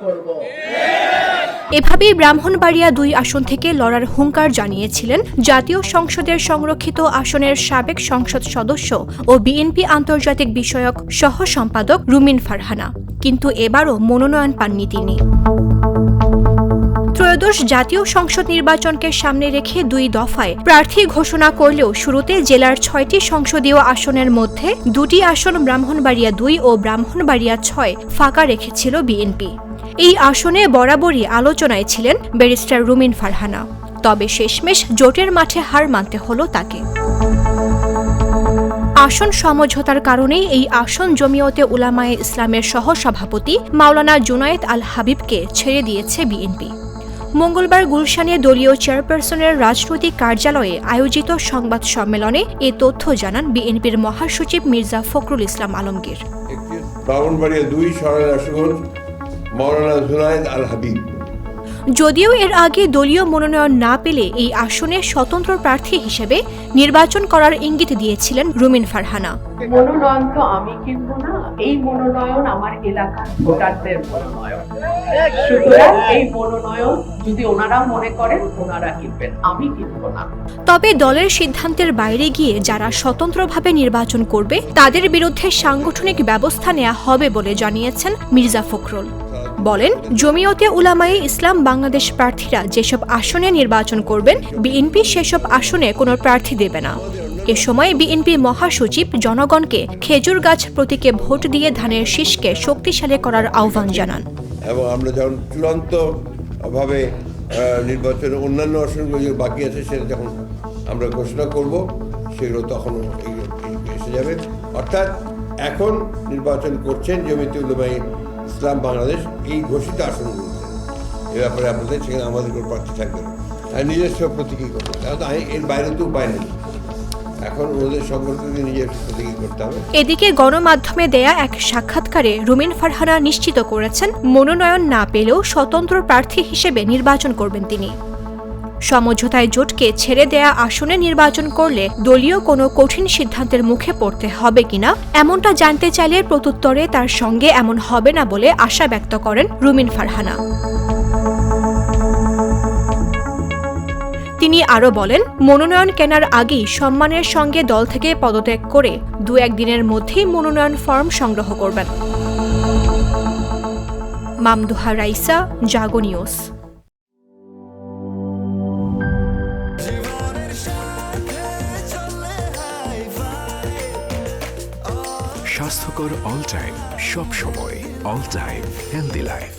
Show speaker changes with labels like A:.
A: করব।
B: এভাবেই ব্রাহ্মণবাড়িয়া ২ আসন থেকে লড়ার হুঙ্কার জানিয়েছিলেন জাতীয় সংসদের সংরক্ষিত আসনের সাবেক সংসদ সদস্য ও বিএনপি আন্তর্জাতিক বিষয়ক সহ সম্পাদক রুমিন ফারহানা। কিন্তু এবারও মনোনয়ন পাননি তিনি। ত্রয়োদশ জাতীয় সংসদ নির্বাচনকে সামনে রেখে ২ দফায় প্রার্থী ঘোষণা করলেও শুরুতে জেলার ৬টি সংসদীয় আসনের মধ্যে ২টি আসন ব্রাহ্মণবাড়িয়া ২ ও ব্রাহ্মণবাড়িয়া ৬ ফাঁকা রেখেছিল বিএনপি। এই আসনে বরাবরই আলোচনায় ছিলেন ব্যারিস্টার রুমিন ফারহানা। তবে শেষমেশ জোটের মাঠে হার মানতে হলো তাকে। আসন সমঝোতার কারণেই এই আসন জমিয়তে উলামায়ে ইসলামের সহসভাপতি মাওলানা জুনায়েদ আল হাবিবকে ছেড়ে দিয়েছে বিএনপি। মঙ্গলবার গুলশানে দলীয় চেয়ারপারসনের রাজনৈতিক কার্যালয়ে আয়োজিত সংবাদ সম্মেলনে এ তথ্য জানান বিএনপির মহাসচিব মির্জা ফখরুল ইসলাম আলমগীর।
C: ব্রাহ্মণবাড়িয়া ২ সরাইল আসন মাওলানা জুনায়েদ আল হাবিব।
B: যদিও এর আগে দলীয় মনোনয়ন না পেলে এই আসনে স্বতন্ত্র প্রার্থী হিসেবে নির্বাচন করার ইঙ্গিত দিয়েছিলেন রুমিন ফারহানা।
A: মনোনয়ন তো আমি কিনবো না, এই মনোনয়ন আমার এলাকার ভোটারদের মনোনয়ন। সুতরাং এই মনোনয়ন যদি ওনারা মনে করেন ওনারা কিনবেন, আমি কিনবো না।
B: তবে দলের সিদ্ধান্তের বাইরে গিয়ে যারা স্বতন্ত্রভাবে নির্বাচন করবে তাদের বিরুদ্ধে সাংগঠনিক ব্যবস্থা নেওয়া হবে বলে জানিয়েছেন মির্জা ফখরুল। বলেন, জমিয়তে উলামায়ে ইসলাম বাংলাদেশ প্রার্থীরা যেসব আসনে নির্বাচন করবেন বিএনপি সেসব আসনে কোনো প্রার্থী দেবে না। এ সময় বিএনপি মহাসচিব জনগণকে খেজুর গাছ প্রতীকে ভোট দিয়ে ধানের শীষকে শক্তিশালী করার আহ্বান জানান।
C: এবং আমরা যখন চূড়ান্তভাবে নির্বাচনের অন্যান্য আসনগুলো যে বাকি আছে সেটা যখন আমরা ঘোষণা করব সেগুলো তখন এসে যাবে। অর্থাৎ এখন নির্বাচন করছেন জমিয়তে উলামায়ে ইসলাম বাংলাদেশ এই ঘোষিত আসনগুলো। এ ব্যাপারে আপনাদের সেখানে আমাদের কোনো প্রার্থী থাকবে না, নিজস্ব প্রতীকী করবে। তাহলে এর বাইরে তো উপায় নেই, এখন ওদের সংগঠনকে নিজের প্রতীকী করতে হবে।
B: এদিকে গণমাধ্যমে দেয়া এক সাক্ষাৎকারে রুমিন ফারহানা নিশ্চিত করেছেন মনোনয়ন না পেলেও স্বতন্ত্র প্রার্থী হিসেবে নির্বাচন করবেন তিনি। সমঝোতায় জোটকে ছেড়ে দেয়া আসনে নির্বাচন করলে দলীয় কোনো কঠিন সিদ্ধান্তের মুখে পড়তে হবে কিনা এমনটা জানতে চাইলে প্রত্যুত্তরে তার সঙ্গে এমন হবে না বলে আশা ব্যক্ত করেন রুমিন ফারহানা। তিনি আরও বলেন, মনোনয়ন কেনার আগেই সম্মানের সঙ্গে দল থেকে পদত্যাগ করে ২-১ দিনের মধ্যেই মনোনয়ন ফর্ম সংগ্রহ করবেন। মামদুহা রাইসা, জাগো নিউজ।
D: স্বাস্থ্যকর অল টাইম, সব সময় অল টাইম হেলদি লাইফ।